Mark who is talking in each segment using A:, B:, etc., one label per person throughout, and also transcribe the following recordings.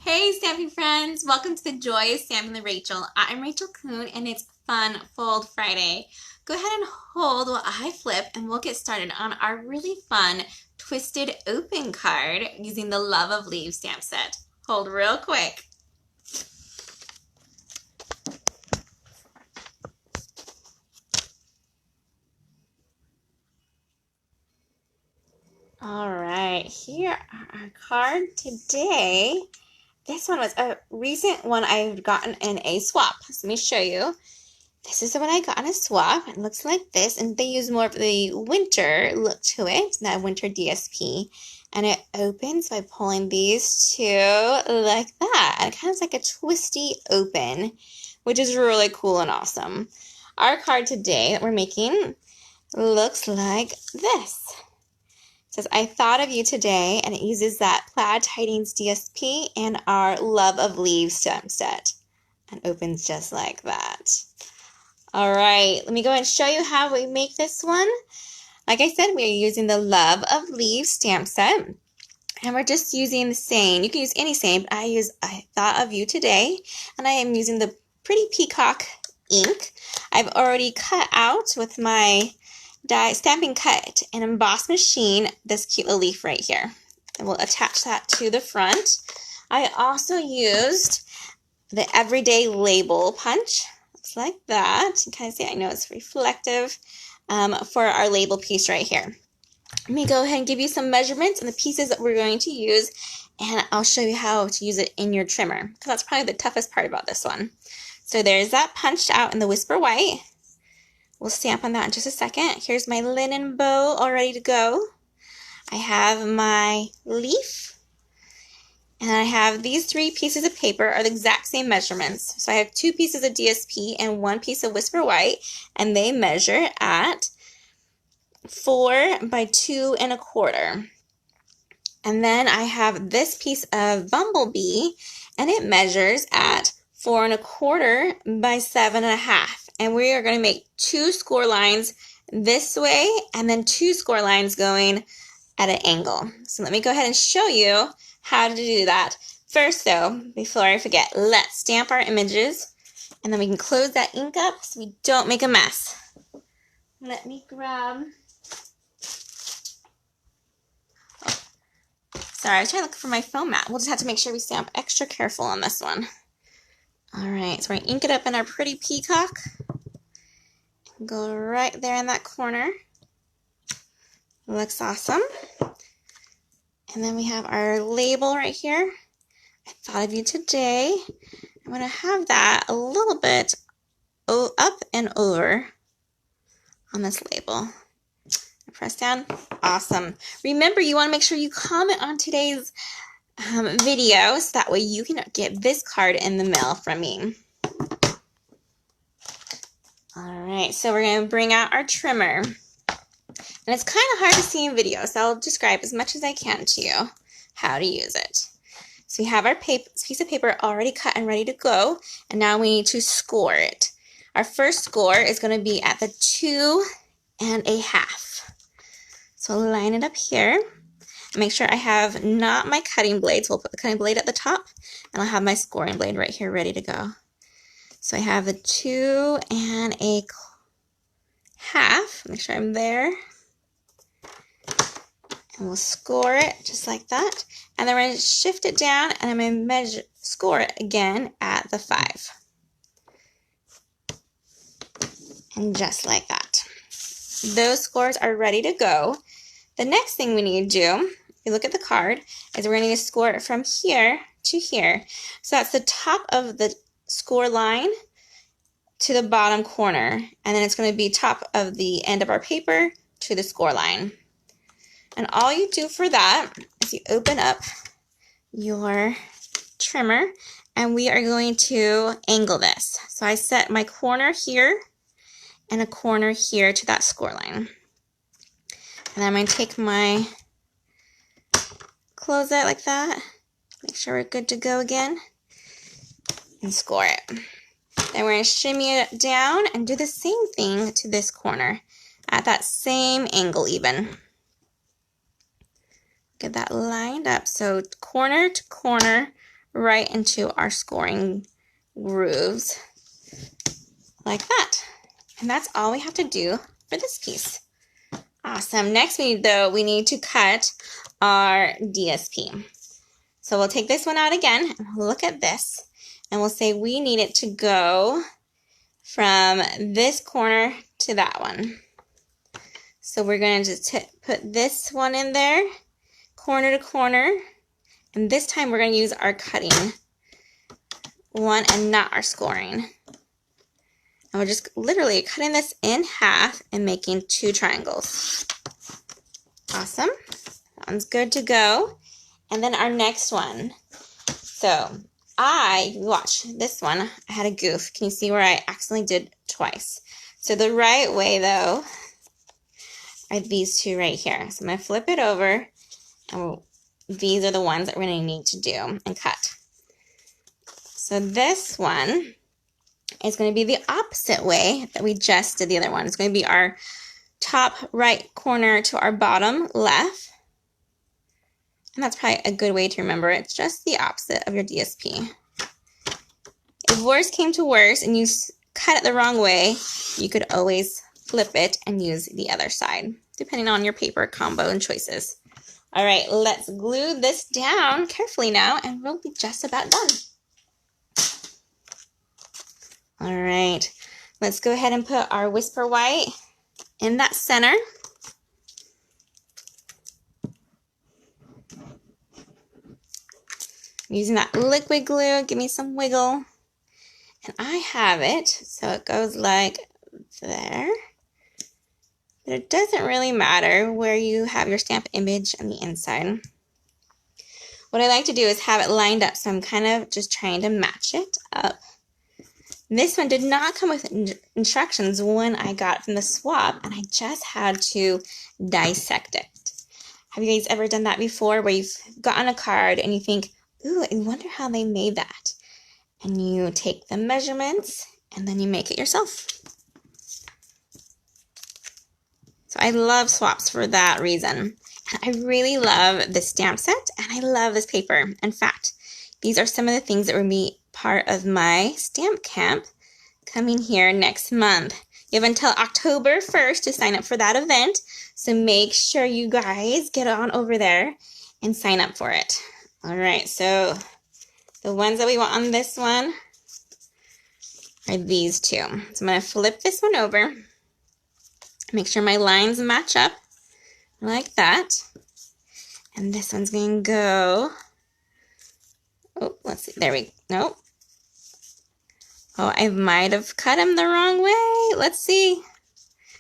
A: Hey stamping friends, welcome to the Joy of Stamping with Rachel. I'm Rachel Coon and it's Fun Fold Friday. Go ahead and hold while I flip and we'll get started on our really fun Twisted Open card using the Love of Leaves stamp set. Hold real quick. Alright, here are our card today. This one was a recent one I've gotten in a swap. So let me show you. This is the one I got in a swap. It looks like this, and they use more of the winter look to it, that winter DSP. And it opens by pulling these two like that. And it kind of like a twisty open, which is really cool and awesome. Our card today that we're making looks like this. It says, I thought of you today, and it uses that Plaid Tidings DSP and our Love of Leaves stamp set. And opens just like that. All right, let me go and show you how we make this one. Like I said, we are using the Love of Leaves stamp set. And we're just using the same. You can use any same, but I thought of you today. And I am using the Pretty Peacock ink. I've already cut out with my stamping cut and emboss machine this cute little leaf right here. And we'll attach that to the front. I also used the Everyday Label punch. Looks like that. You can kind of see, I know it's reflective for our label piece right here. Let me go ahead and give you some measurements and the pieces that we're going to use, and I'll show you how to use it in your trimmer, because that's probably the toughest part about this one. So there's that punched out in the Whisper White. We'll stamp on that in just a second. Here's my linen bow all ready to go. I have my leaf, and I have these 3 pieces of paper are the exact same measurements. So I have 2 pieces of DSP and 1 piece of Whisper White, and they measure at 4 by 2 1/4. And then I have this piece of Bumblebee, and it measures at 4 1/4 by 7 1/2. And we are going to make 2 score lines this way and then 2 score lines going at an angle. So let me go ahead and show you how to do that. First though, before I forget, let's stamp our images and then we can close that ink up so we don't make a mess. Let me grab... Sorry, I was trying to look for my foam mat. We'll just have to make sure we stamp extra careful on this one. Alright, so we're going to ink it up in our Pretty Peacock. Go right there in that corner. Looks awesome. And then we have our label right here. I thought of you today. I'm going to have that a little bit up and over on this label. Press down. Awesome. Remember, you want to make sure you comment on today's video so that way you can get this card in the mail from me. Alright, so we're going to bring out our trimmer. And it's kind of hard to see in video, so I'll describe as much as I can to you how to use it. So we have our piece of paper already cut and ready to go, and now we need to score it. Our first score is going to be at the 2 1/2. So I'll line it up here. Make sure I have not my cutting blades. We'll put the cutting blade at the top, and I'll have my scoring blade right here ready to go. So I have the 2 1/2. Make sure I'm there. And we'll score it just like that. And then we're going to shift it down, and I'm going to score it again at the 5. And just like that. Those scores are ready to go. The next thing we need to do, if you look at the card, is we're going to need to score it from here to here. So that's the top of the score line to the bottom corner. And then it's going to be top of the end of our paper to the score line. And all you do for that is you open up your trimmer, and we are going to angle this. So I set my corner here and a corner here to that score line. And I'm going to take my, close it like that, make sure we're good to go again, and score it. Then we're going to shimmy it down and do the same thing to this corner at that same angle even. Get that lined up, so corner to corner right into our scoring grooves like that. And that's all we have to do for this piece. Awesome. Next we need to cut our DSP. So we'll take this one out again and look at this, and we'll say we need it to go from this corner to that one. So we're going to just put this one in there, corner to corner, and this time we're going to use our cutting one and not our scoring. And we're just literally cutting this in half and making 2 triangles. Awesome. That one's good to go. And then our next one. So watch this one, I had a goof. Can you see where I accidentally did twice? So the right way though are these 2 right here. So I'm going to flip it over, and these are the ones that we're going to need to do and cut. So this one is going to be the opposite way that we just did the other one. It's going to be our top right corner to our bottom left. And that's probably a good way to remember it. It's just the opposite of your DSP. If worse came to worse and you cut it the wrong way, you could always flip it and use the other side, depending on your paper combo and choices. All right, let's glue this down carefully now, and we'll be just about done. All right, let's go ahead and put our Whisper White in that center. Using that liquid glue, give me some wiggle. And I have it, so it goes like there. But it doesn't really matter where you have your stamp image on the inside. What I like to do is have it lined up, so I'm kind of just trying to match it up. This one did not come with instructions when I got it from the swap, and I just had to dissect it. Have you guys ever done that before, where you've gotten a card and you think, ooh, I wonder how they made that? And you take the measurements and then you make it yourself. So I love swaps for that reason. And I really love this stamp set, and I love this paper. In fact, these are some of the things that will be part of my stamp camp coming here next month. You have until October 1st to sign up for that event. So make sure you guys get on over there and sign up for it. All right, so the ones that we want on this one are these 2. So I'm going to flip this one over. Make sure my lines match up like that. And this one's going to go, oh, let's see, there we go. Nope. Oh, I might have cut him the wrong way. Let's see.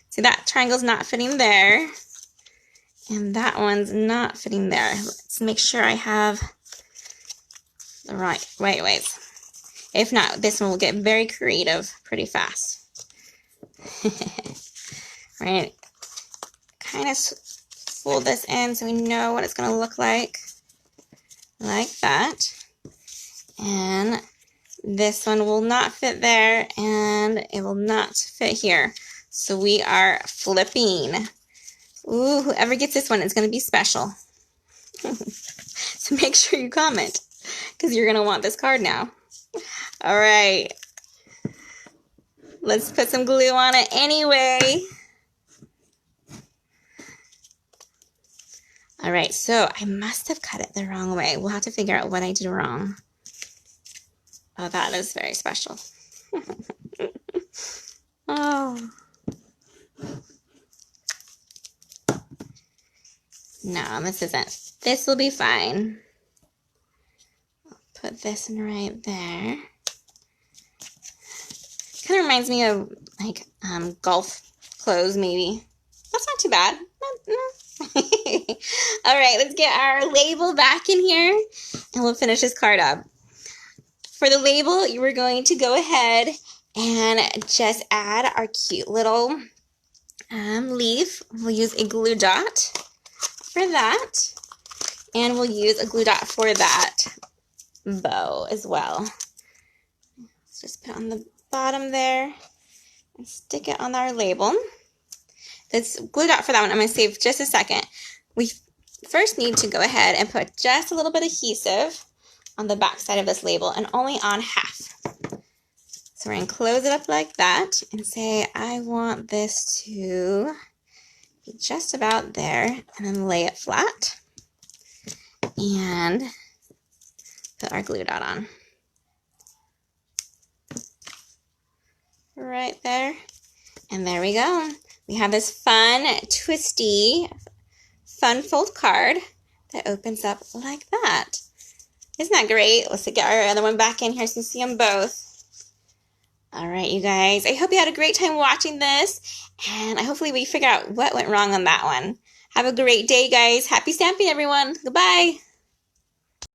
A: See, that triangle's not fitting there. And that one's not fitting there. Let's make sure I have the right ways. If not, this one will get very creative pretty fast. Right. Kind of fold this in so we know what it's going to look like that. And this one will not fit there, and it will not fit here. So we are flipping. Ooh, whoever gets this one is going to be special. So make sure you comment, because you're going to want this card now. All right. Let's put some glue on it anyway. All right, so I must have cut it the wrong way. We'll have to figure out what I did wrong. Oh, that is very special. Oh. No, this isn't. This will be fine. I'll put this in right there. Kind of reminds me of like golf clothes, maybe. That's not too bad. No. All right, let's get our label back in here, and we'll finish this card up. For the label, you were going to go ahead and just add our cute little leaf. We'll use a glue dot for that, and we'll use a glue dot for that bow as well. Let's just put it on the bottom there and stick it on our label. This glue dot for that one, I'm going to save just a second. We first need to go ahead and put just a little bit of adhesive on the back side of this label and only on half. So we're going to close it up like that and say, I want this to be just about there, and then lay it flat and put our glue dot on. Right there. And there we go. We have this fun, twisty, fun fold card that opens up like that. Isn't that great? Let's get our other one back in here so you can see them both. All right, you guys. I hope you had a great time watching this, and hopefully we figure out what went wrong on that one. Have a great day, guys. Happy stamping, everyone. Goodbye.